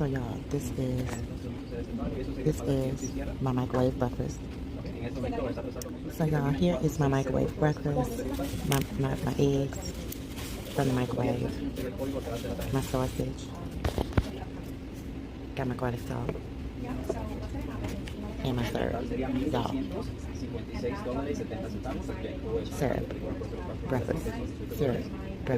So y'all, this is my microwave breakfast. So y'all, here is my microwave breakfast. My eggs from the microwave. My sausage. Got my garlic salt. And my syrup. Y'all. Syrup. Breakfast. Syrup.